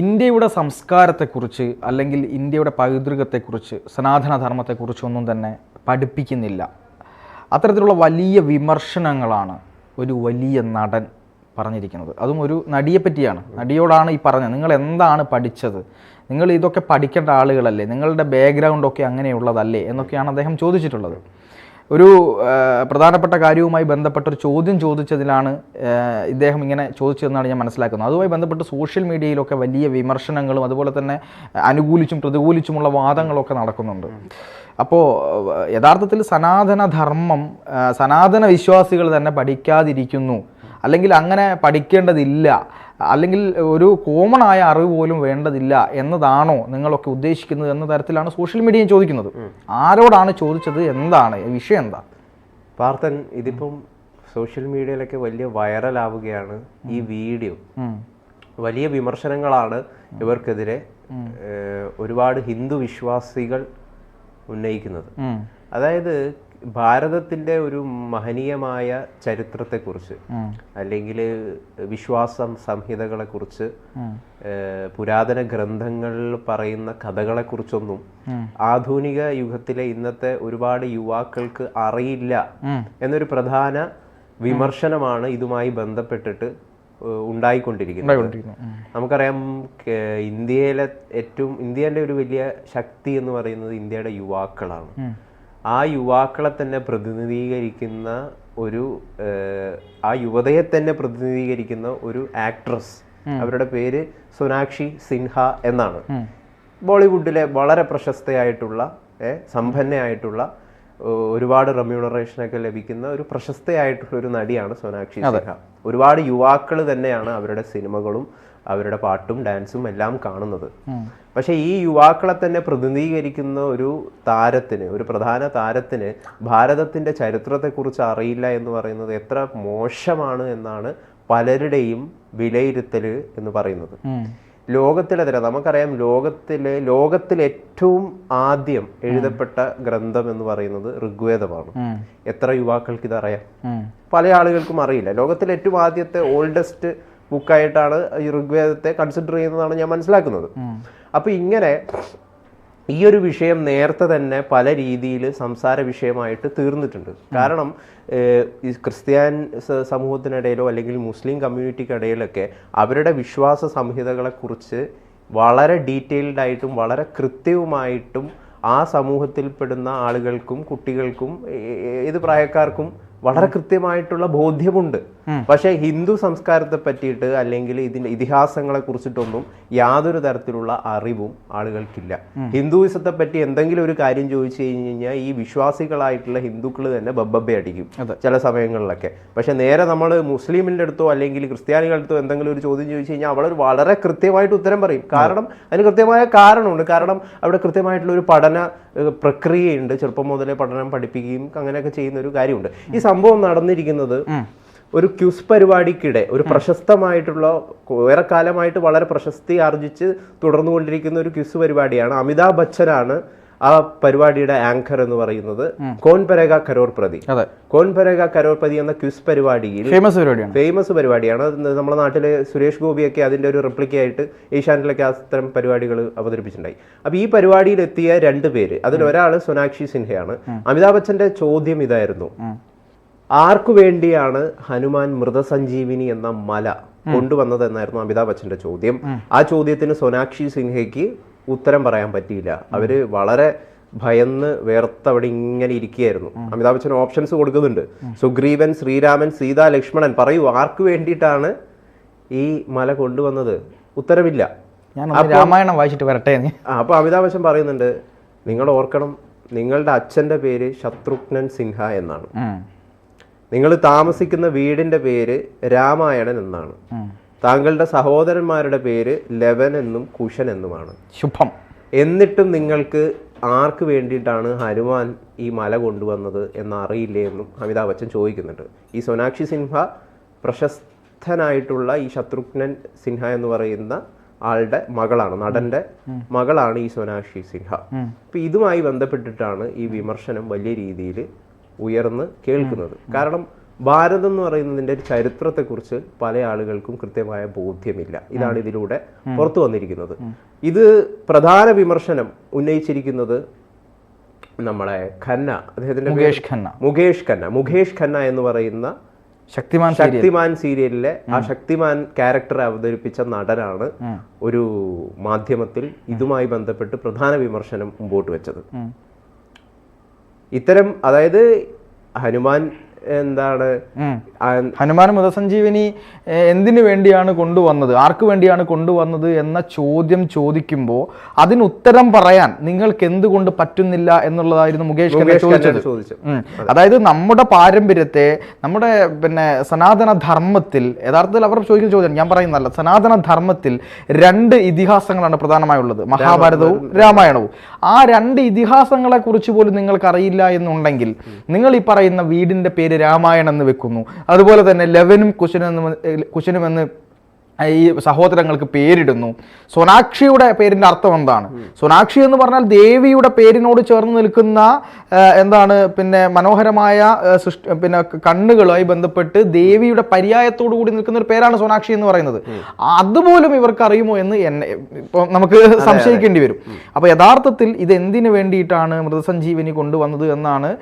ഇന്ത്യയുടെ സംസ്കാരത്തെക്കുറിച്ച് അല്ലെങ്കിൽ ഇന്ത്യയുടെ പൈതൃകത്തെക്കുറിച്ച് സനാതനധർമ്മത്തെക്കുറിച്ചൊന്നും തന്നെ പഠിപ്പിക്കുന്നില്ല. അത്തരത്തിലുള്ള വലിയ വിമർശനങ്ങളാണ് ഒരു വലിയ നടൻ പറഞ്ഞിരിക്കുന്നത്. അതും ഒരു നടിയെ പറ്റിയാണ്. നടിയോടാണ് ഈ പറഞ്ഞത്, നിങ്ങൾ എന്താണ് പഠിച്ചത്, നിങ്ങൾ ഇതൊക്കെ പഠിക്കേണ്ട ആളുകളല്ലേ, നിങ്ങളുടെ ബാക്ക്ഗ്രൗണ്ടൊക്കെ അങ്ങനെയുള്ളതല്ലേ എന്നൊക്കെയാണ് അദ്ദേഹം ചോദിച്ചിട്ടുള്ളത്. ഒരു പ്രധാനപ്പെട്ട കാര്യവുമായി ബന്ധപ്പെട്ടൊരു ചോദ്യം ചോദിച്ചതിലാണ് ഇദ്ദേഹം ഇങ്ങനെ ചോദിച്ചതെന്നാണ് ഞാൻ മനസ്സിലാക്കുന്നത്. അതുമായി ബന്ധപ്പെട്ട് സോഷ്യൽ മീഡിയയിലൊക്കെ വലിയ വിമർശനങ്ങളും അതുപോലെ തന്നെ അനുകൂലിച്ചും പ്രതികൂലിച്ചുമുള്ള വാദങ്ങളൊക്കെ നടക്കുന്നുണ്ട്. അപ്പോൾ യഥാർത്ഥത്തിൽ സനാതനധർമ്മം സനാതന വിശ്വാസികൾ തന്നെ പഠിക്കാതിരിക്കുന്നു, അല്ലെങ്കിൽ അങ്ങനെ പഠിക്കേണ്ടതില്ല, അല്ലെങ്കിൽ ഒരു കോമണായ അറിവ് പോലും വേണ്ടതില്ല എന്നതാണോ നിങ്ങളൊക്കെ ഉദ്ദേശിക്കുന്നത് എന്ന തരത്തിലാണ് സോഷ്യൽ മീഡിയയും ചോദിക്കുന്നത്. ആരോടാണ് ചോദിച്ചത്, എന്താണ് വിഷയം, എന്താ പാർത്ഥൻ? ഇതിപ്പം സോഷ്യൽ മീഡിയയിലൊക്കെ വലിയ വൈറലാവുകയാണ് ഈ വീഡിയോ. വലിയ വിമർശനങ്ങളാണ് ഇവർക്കെതിരെ ഒരുപാട് ഹിന്ദു വിശ്വാസികൾ ഉന്നയിക്കുന്നത്. അതായത് ഭാരതത്തിൻ്റെ ഒരു മഹനീയമായ ചരിത്രത്തെക്കുറിച്ച് അല്ലെങ്കിൽ വിശ്വാസം സംഹിതകളെക്കുറിച്ച് പുരാതന ഗ്രന്ഥങ്ങളിൽ പറയുന്ന കഥകളെക്കുറിച്ചൊന്നും ആധുനിക യുഗത്തിലെ ഇന്നത്തെ ഒരുപാട് യുവാക്കൾക്ക് അറിയില്ല എന്നൊരു പ്രധാന വിമർശനമാണ് ഇതുമായി ബന്ധപ്പെട്ടിട്ട് ഉണ്ടായിക്കൊണ്ടിരിക്കുന്നത്. നമുക്കറിയാം, ഇന്ത്യയുടെ ഒരു വലിയ ശക്തി എന്ന് പറയുന്നത് ഇന്ത്യയുടെ യുവാക്കളാണ്. ആ യുവാക്കളെ തന്നെ പ്രതിനിധീകരിക്കുന്ന ആ യുവതയെ തന്നെ പ്രതിനിധീകരിക്കുന്ന ഒരു ആക്ട്രസ്, അവരുടെ പേര് സോനാക്ഷി സിൻഹ എന്നാണ്. ബോളിവുഡിലെ വളരെ പ്രശസ്തയായിട്ടുള്ള സമ്പന്നയായിട്ടുള്ള ഒരുപാട് റെമ്യൂണറേഷനൊക്കെ ലഭിക്കുന്ന ഒരു പ്രശസ്തയായിട്ടുള്ള ഒരു നടിയാണ് സോനാക്ഷി സിൻഹ. ഒരുപാട് യുവാക്കൾ തന്നെയാണ് അവരുടെ സിനിമകളും അവരുടെ പാട്ടും ഡാൻസും എല്ലാം കാണുന്നത്. പക്ഷെ ഈ യുവാക്കളെ തന്നെ പ്രതിനിധീകരിക്കുന്ന ഒരു താരത്തിന്, ഒരു പ്രധാന താരത്തിന് ഭാരതത്തിന്റെ ചരിത്രത്തെക്കുറിച്ച് അറിയില്ല എന്ന് പറയുന്നത് എത്ര മോശമാണ് എന്നാണ് പലരുടെയും വിലയിരുത്തൽ എന്ന് പറയുന്നത്. ലോകത്തിലെ നമുക്കറിയാം, ലോകത്തിൽ ഏറ്റവും ആദ്യം എഴുതപ്പെട്ട ഗ്രന്ഥം എന്ന് പറയുന്നത് ഋഗ്വേദമാണ്. എത്ര യുവാക്കൾക്ക് ഇതറിയാം? പല ആളുകൾക്കും അറിയില്ല. ലോകത്തിലെ ഏറ്റവും ആദ്യത്തെ ഓൾഡസ്റ്റ് ബുക്കായിട്ടാണ് ഈ ഋഗ്വേദത്തെ കൺസിഡർ ചെയ്യുന്നതാണ് ഞാൻ മനസ്സിലാക്കുന്നത്. അപ്പൊ ഇങ്ങനെ ഈ ഒരു വിഷയം നേരത്തെ തന്നെ പല രീതിയിൽ സംസാര വിഷയമായിട്ട് തീർന്നിട്ടുണ്ട്. കാരണം ഈ ക്രിസ്ത്യൻ സമൂഹത്തിനിടയിലോ അല്ലെങ്കിൽ മുസ്ലിം കമ്മ്യൂണിറ്റിക്കിടയിലൊക്കെ അവരുടെ വിശ്വാസ സംഹിതകളെക്കുറിച്ച് വളരെ ഡീറ്റെയിൽഡ് ആയിട്ടും വളരെ കൃത്യവുമായിട്ടും ആ സമൂഹത്തിൽപ്പെടുന്ന ആളുകൾക്കും കുട്ടികൾക്കും ഏത് പ്രായക്കാർക്കും വളരെ കൃത്യമായിട്ടുള്ള ബോധ്യമുണ്ട്. പക്ഷെ ഹിന്ദു സംസ്കാരത്തെ പറ്റിയിട്ട് അല്ലെങ്കിൽ ഇതിന്റെ ഇതിഹാസങ്ങളെ കുറിച്ചിട്ടൊന്നും യാതൊരു തരത്തിലുള്ള അറിവും ആളുകൾക്കില്ല. ഹിന്ദുയിസത്തെ പറ്റി എന്തെങ്കിലും ഒരു കാര്യം ചോദിച്ചു കഴിഞ്ഞാൽ ഈ വിശ്വാസികളായിട്ടുള്ള ഹിന്ദുക്കൾ തന്നെ ബബ്ബെ അടിക്കും ചില സമയങ്ങളിലൊക്കെ. പക്ഷെ നേരെ നമ്മൾ മുസ്ലിമിന്റെ അടുത്തോ അല്ലെങ്കിൽ ക്രിസ്ത്യാനികളുടെ അടുത്തോ എന്തെങ്കിലും ഒരു ചോദ്യം ചോദിച്ചു കഴിഞ്ഞാൽ അവർ വളരെ കൃത്യമായിട്ട് ഉത്തരം പറയും. കാരണം അതിന് കൃത്യമായ കാരണമുണ്ട്. കാരണം അവിടെ കൃത്യമായിട്ടുള്ള ഒരു പഠന പ്രക്രിയയുണ്ട്. ചെറുപ്പം മുതലേ പഠനം പഠിപ്പിക്കുകയും അങ്ങനെയൊക്കെ ചെയ്യുന്ന ഒരു കാര്യമുണ്ട്. ഈ സംഭവം നടന്നിരിക്കുന്നത് ഒരു ക്യൂസ് പരിപാടിക്കിടെ, ഒരു പ്രശസ്തമായിട്ടുള്ള ഏറെക്കാലമായിട്ട് വളരെ പ്രശസ്തി ആർജിച്ച് തുടർന്നുകൊണ്ടിരിക്കുന്ന ഒരു ക്യൂസ് പരിപാടിയാണ്. അമിതാഭ് ബച്ചനാണ് ആ പരിപാടിയുടെ ആങ്കർ എന്ന് പറയുന്നത്. കോൻ പരേഗ കരോർപ്രതി എന്ന ക്വിസ് പരിപാടിയിൽ ഫേമസ് പരിപാടിയാണ്. നമ്മുടെ നാട്ടിലെ സുരേഷ് ഗോപിയൊക്കെ അതിന്റെ ഒരു റെപ്ലിക്കയായിട്ട് ഏഷ്യാനെറ്റിലൊക്കെ അത്തരം പരിപാടികൾ അവതരിപ്പിച്ചിട്ടുണ്ടായി. അപ്പൊ ഈ പരിപാടിയിൽ എത്തിയ 2 പേര്, അതിലൊരാള് സോനാക്ഷി സിൻഹയാണ്. അമിതാഭ് ബച്ചന്റെ ചോദ്യം ഇതായിരുന്നു: ആർക്കു വേണ്ടിയാണ് ഹനുമാൻ മൃതസഞ്ജീവിനി എന്ന മല കൊണ്ടുവന്നത് എന്നായിരുന്നു അമിതാഭ് ബച്ചന്റെ ചോദ്യം. ആ ചോദ്യത്തിന് സോനാക്ഷി സിൻഹയ്ക്ക് ഉത്തരം പറയാൻ പറ്റിയില്ല. അവര് വളരെ ഭയന്ന് വേർത്തവിടെ ഇങ്ങനെ ഇരിക്കുകയായിരുന്നു. അമിതാഭ് ബച്ചൻ ഓപ്ഷൻസ് കൊടുക്കുന്നുണ്ട്: സുഗ്രീവൻ, ശ്രീരാമൻ, സീത, ലക്ഷ്മണൻ. പറയൂ, ആർക്ക് വേണ്ടിയിട്ടാണ് ഈ മല കൊണ്ടുവന്നത്? ഉത്തരവില്ല. രാമായണം വായിച്ചിട്ട് വരട്ടെ. അപ്പൊ അമിതാഭ് ബച്ചൻ പറയുന്നുണ്ട്: നിങ്ങൾ ഓർക്കണം, നിങ്ങളുടെ അച്ഛന്റെ പേര് ശത്രുഘ്നൻ സിൻഹ എന്നാണ്. നിങ്ങൾ താമസിക്കുന്ന വീടിന്റെ പേര് രാമായണൻ എന്നാണ്. താങ്കളുടെ സഹോദരന്മാരുടെ പേര് ലവൻ എന്നും കുശൻ എന്നുമാണ്. ശുഭം. എന്നിട്ടും നിങ്ങൾക്ക് ആർക്ക് വേണ്ടിയിട്ടാണ് ഹനുമാൻ ഈ മല കൊണ്ടുവന്നത് എന്നറിയില്ലേ എന്നും അമിതാഭ് ബച്ചൻ ചോദിക്കുന്നുണ്ട്. ഈ സോനാക്ഷി സിൻഹ പ്രശസ്തനായിട്ടുള്ള ഈ ശത്രുഘ്നൻ സിൻഹ എന്ന് പറയുന്ന ആളുടെ മകളാണ്, നടന്റെ മകളാണ് ഈ സോനാക്ഷി സിൻഹ. അപ്പൊ ഇതുമായി ബന്ധപ്പെട്ടിട്ടാണ് ഈ വിമർശനം വലിയ രീതിയിൽ ഉയർന്ന് കേൾക്കുന്നത്. കാരണം ഭാരതം എന്ന് പറയുന്നതിന്റെ ഒരു ചരിത്രത്തെക്കുറിച്ച് പല ആളുകൾക്കും കൃത്യമായ ബോധ്യമില്ല. ഇതാണ് ഇതിലൂടെ പുറത്തു വന്നിരിക്കുന്നത്. ഇത് പ്രധാന വിമർശനം ഉന്നയിച്ചിരിക്കുന്നത് നമ്മളെ ഖന്ന, അദ്ദേഹത്തിന്റെ മുകേഷ് ഖന്ന എന്ന് പറയുന്ന ശക്തിമാൻ സീരിയലിലെ ആ ശക്തിമാൻ ക്യാരക്ടറെ അവതരിപ്പിച്ച നടനാണ് ഒരു മാധ്യമത്തിൽ ഇതുമായി ബന്ധപ്പെട്ട് പ്രധാന വിമർശനം മുമ്പോട്ട് വെച്ചത്. ഇത്തരം, അതായത് ഹനുമാൻ മൃതസഞ്ജീവനി എന്തിനു വേണ്ടിയാണ് കൊണ്ടുവന്നത്, ആർക്ക് വേണ്ടിയാണ് കൊണ്ടുവന്നത് എന്ന ചോദ്യം ചോദിക്കുമ്പോൾ അതിന് ഉത്തരം പറയാൻ നിങ്ങൾക്ക് എന്തുകൊണ്ട് പറ്റുന്നില്ല എന്നുള്ളതായിരുന്നു മുകേഷ് ചോദിച്ചത്. അതായത് നമ്മുടെ പാരമ്പര്യത്തെ, നമ്മുടെ സനാതന ധർമ്മത്തിൽ, യഥാർത്ഥത്തിൽ അവർ ചോദിക്കുന്ന ചോദ്യം ഞാൻ പറയുന്നതല്ല, സനാതന ധർമ്മത്തിൽ 2 ഇതിഹാസങ്ങളാണ് പ്രധാനമായുള്ളത്, മഹാഭാരതവും രാമായണവും. ആ 2 ഇതിഹാസങ്ങളെ കുറിച്ച് പോലും നിങ്ങൾക്ക് അറിയില്ല എന്നുണ്ടെങ്കിൽ നിങ്ങൾ ഈ പറയുന്ന വീടിന്റെ പേര് രാമായണം എന്ന് വെക്കുന്നു. അതുപോലെ തന്നെ ലവനും കുശനും എന്ന് ഈ സഹോദരങ്ങൾക്ക് പേരിടുന്നു. സോനാക്ഷിയുടെ പേരിന്റെ അർത്ഥം എന്താണ്? സോനാക്ഷി എന്ന് പറഞ്ഞാൽ ദേവിയുടെ പേരിനോട് ചേർന്ന് നിൽക്കുന്ന മനോഹരമായ കണ്ണുകളുമായി ബന്ധപ്പെട്ട് ദേവിയുടെ പര്യായത്തോടു കൂടി നിൽക്കുന്ന ഒരു പേരാണ് സോനാക്ഷി എന്ന് പറയുന്നത്. അതുപോലും ഇവർക്ക് അറിയുമോ എന്ന് നമുക്ക് സംശയിക്കേണ്ടി വരും. അപ്പൊ യഥാർത്ഥത്തിൽ ഇത് എന്തിനു വേണ്ടിയിട്ടാണ് മൃതസഞ്ജീവനി കൊണ്ടുവന്നത് എന്നാണ്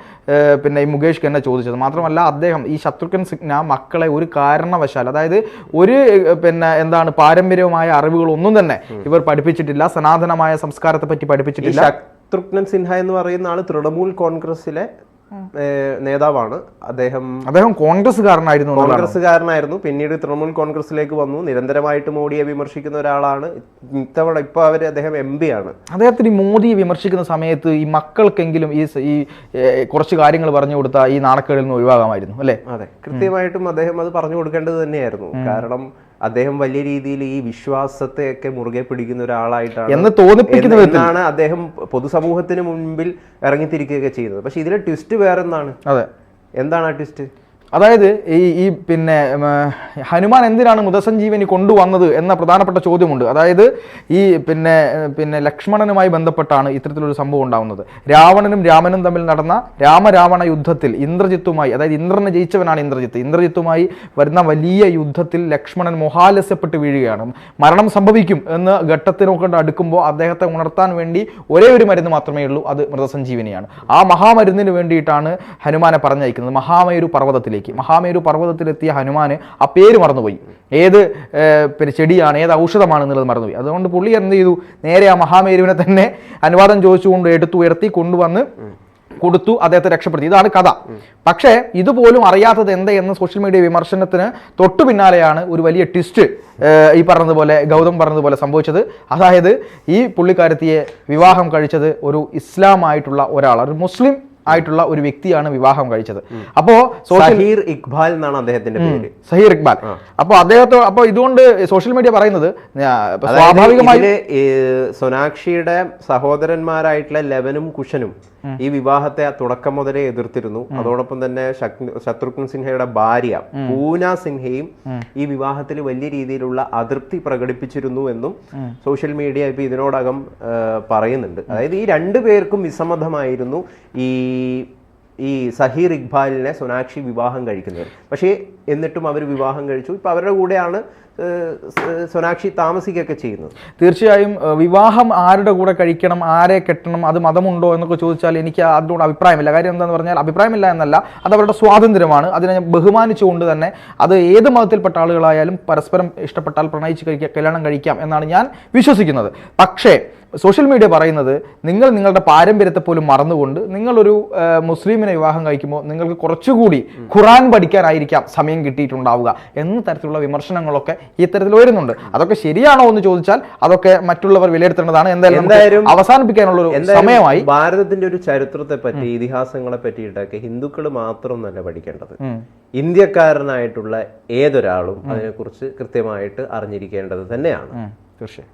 ഈ മുകേഷ് ഖന്ന ചോദിച്ചത്. മാത്രമല്ല അദ്ദേഹം ഈ ശത്രുഘ്നൻ സിൻഹ മക്കളെ ഒരു കാരണവശാൽ, അതായത് ഒരു പാരമ്പര്യമായ അറിവുകളൊന്നും തന്നെ ഇവർ പഠിപ്പിച്ചിട്ടില്ല, സനാതനമായ സംസ്കാരത്തെ പറ്റി പഠിപ്പിച്ചിട്ടില്ല. ശത്രുഘ്നൻ സിൻഹ എന്ന് പറയുന്ന ആള് തൃണമൂൽ കോൺഗ്രസിലെ നേതാവാണ്. അദ്ദേഹം കോൺഗ്രസ്സുകാരനായിരുന്നു. പിന്നീട് തൃണമൂൽ കോൺഗ്രസിലേക്ക് വന്നു. നിരന്തരമായിട്ട് മോഡിയെ വിമർശിക്കുന്ന ഒരാളാണ്. ഇപ്പൊ അദ്ദേഹം MP ആണ്. അദ്ദേഹത്തിന് ഈ മോദിയെ വിമർശിക്കുന്ന സമയത്ത് ഈ മക്കൾക്കെങ്കിലും ഈ കുറച്ച് കാര്യങ്ങൾ പറഞ്ഞു കൊടുത്താൽ ഈ നാണക്കേടിൽ നിന്ന് ഒഴിവാകാമായിരുന്നു അല്ലേ? അതെ, കൃത്യമായിട്ടും അദ്ദേഹം അത് പറഞ്ഞു കൊടുക്കേണ്ടത് തന്നെയായിരുന്നു. കാരണം അദ്ദേഹം വലിയ രീതിയിൽ ഈ വിശ്വാസത്തെയൊക്കെ മുറുകെ പിടിക്കുന്ന ഒരാളായിട്ടാണ് അദ്ദേഹം പൊതുസമൂഹത്തിന് മുൻപിൽ ഇറങ്ങിത്തിരിക്കുകയൊക്കെ ചെയ്യുന്നത്. പക്ഷെ ഇതിലെ ട്വിസ്റ്റ് വേറെന്താണ്? എന്താണ് ആ ട്വിസ്റ്റ്? അതായത് ഈ ഹനുമാൻ എന്തിനാണ് മൃതസഞ്ജീവനി കൊണ്ടുവന്നത് എന്ന പ്രധാനപ്പെട്ട ചോദ്യമുണ്ട്. അതായത് ഈ ലക്ഷ്മണനുമായി ബന്ധപ്പെട്ടാണ് ഇത്തരത്തിലൊരു സംഭവം ഉണ്ടാകുന്നത്. രാവണനും രാമനും തമ്മിൽ നടന്ന രാമരാവണ യുദ്ധത്തിൽ ഇന്ദ്രജിത്തുമായി, അതായത് ഇന്ദ്രനെ ജയിച്ചവനാണ് ഇന്ദ്രജിത്തുമായി വരുന്ന വലിയ യുദ്ധത്തിൽ ലക്ഷ്മണൻ മോഹാലസ്യപ്പെട്ട് വീഴുകയാണ്. മരണം സംഭവിക്കും എന്ന് ഘട്ടത്തിനൊക്കെ അടുക്കുമ്പോൾ അദ്ദേഹത്തെ ഉണർത്താൻ വേണ്ടി ഒരേ ഒരു മരുന്ന് മാത്രമേ ഉള്ളൂ, അത് മൃതസഞ്ജീവനിയാണ്. ആ മഹാമരുന്നിന് വേണ്ടിയിട്ടാണ് ഹനുമാനെ പറഞ്ഞയക്കുന്നത് മഹാമേരു പർവ്വതത്തിലേക്ക്. മഹാമേരു പർവ്വതത്തിലെത്തിയ ഹനുമാന് ആ പേര് മറന്നുപോയി, ഏത് ചെടിയാണ്, ഏത് ഔഷധമാണ് എന്നുള്ളത് മറന്നുപോയി. അതുകൊണ്ട് പുള്ളി എന്ത് ചെയ്തു, നേരെ ആ മഹാമേരുവിനെ തന്നെ അനുവാദം ചോദിച്ചുകൊണ്ട് ഉയർത്തി കൊണ്ടുവന്ന് കൊടുത്തു, അദ്ദേഹത്തെ രക്ഷപ്പെടുത്തി. ഇതാണ് കഥ. പക്ഷേ ഇതുപോലും അറിയാത്തത് എന്ന് സോഷ്യൽ മീഡിയ വിമർശനത്തിന് തൊട്ടു പിന്നാലെയാണ് ഒരു വലിയ ട്വിസ്റ്റ് ഈ പറഞ്ഞതുപോലെ ഗൗതം പറഞ്ഞതുപോലെ സംഭവിച്ചത്. അതായത് ഈ പുള്ളിക്കാരത്തിയെ വിവാഹം കഴിച്ചത് ഒരു ഇസ്ലാമായിട്ടുള്ള ഒരാൾ, ഒരു മുസ്ലിം ആയിട്ടുള്ള ഒരു വ്യക്തിയാണ് വിവാഹം കഴിച്ചത്. അപ്പോ സഹീർ ഇക്ബാൽ എന്നാണ് അദ്ദേഹത്തിന്റെ പേര്, സഹീർ ഇക്ബാൽ. അപ്പൊ ഇതുകൊണ്ട് സോഷ്യൽ മീഡിയ പറയുന്നത് സ്വാഭാവികമായി സോനാക്ഷിയുടെ സഹോദരന്മാരായിട്ടുള്ള ലവനും കുശനും ഈ വിവാഹത്തെ തുടക്കം മുതലേ എതിർത്തിരുന്നു. അതോടൊപ്പം തന്നെ ശത്രുഘ്നൻ സിൻഹയുടെ ഭാര്യ പൂന സിൻഹയും ഈ വിവാഹത്തിൽ വലിയ രീതിയിലുള്ള അതൃപ്തി പ്രകടിപ്പിച്ചിരുന്നു എന്നും സോഷ്യൽ മീഡിയ ഇപ്പൊ ഇതിനോടകം പറയുന്നുണ്ട്. അതായത് ഈ 2 പേർക്കും വിസമ്മതമായിരുന്നു ഈ സഹീർ ഇക്ബാലിനെ സോനാക്ഷി വിവാഹം കഴിക്കുന്നത്. പക്ഷേ എന്നിട്ടും അവർ വിവാഹം കഴിച്ചു. ഇപ്പൊ അവരുടെ കൂടെയാണ് സോനാക്ഷി താമസിക്കുകയൊക്കെ ചെയ്യുന്നത്. തീർച്ചയായും വിവാഹം ആരുടെ കൂടെ കഴിക്കണം, ആരെ കെട്ടണം, അത് മതമുണ്ടോ എന്നൊക്കെ ചോദിച്ചാൽ എനിക്ക് അതിനോട് അഭിപ്രായമില്ല. കാര്യം എന്താണെന്ന് പറഞ്ഞാൽ അഭിപ്രായമില്ല എന്നല്ല, അത് അവരുടെ സ്വാതന്ത്ര്യമാണ്. അതിനെ ബഹുമാനിച്ചുകൊണ്ട് തന്നെ അത് ഏത് മതത്തിൽപ്പെട്ട ആളുകളായാലും പരസ്പരം ഇഷ്ടപ്പെട്ടാൽ പ്രണയിച്ച് കല്യാണം കഴിക്കാം എന്നാണ് ഞാൻ വിശ്വസിക്കുന്നത്. പക്ഷേ സോഷ്യൽ മീഡിയ പറയുന്നത് നിങ്ങളുടെ പാരമ്പര്യത്തെ പോലും മറന്നുകൊണ്ട് നിങ്ങളൊരു മുസ്ലിമിനെ വിവാഹം കഴിക്കുമ്പോൾ നിങ്ങൾക്ക് കുറച്ചുകൂടി ഖുറാൻ പഠിക്കാനായിരിക്കാം സമയം കിട്ടിയിട്ടുണ്ടാവുക എന്ന തരത്തിലുള്ള വിമർശനങ്ങളൊക്കെ ഈ തരത്തിൽ വരുന്നുണ്ട്. അതൊക്കെ ശരിയാണോ എന്ന് ചോദിച്ചാൽ അതൊക്കെ മറ്റുള്ളവർ വിലയിരുത്തേണ്ടതാണ്. എന്തായാലും അവസാനിപ്പിക്കാനുള്ള ഒരു സമയമായി. ഭാരതത്തിന്റെ ഒരു ചരിത്രത്തെ പറ്റി, ഇതിഹാസങ്ങളെ പറ്റിയിട്ടൊക്കെ ഹിന്ദുക്കൾ മാത്രമൊന്നല്ല പഠിക്കേണ്ടത്, ഇന്ത്യക്കാരനായിട്ടുള്ള ഏതൊരാളും അതിനെക്കുറിച്ച് കൃത്യമായിട്ട് അറിഞ്ഞിരിക്കേണ്ടത് തന്നെയാണ്. തീർച്ചയായും.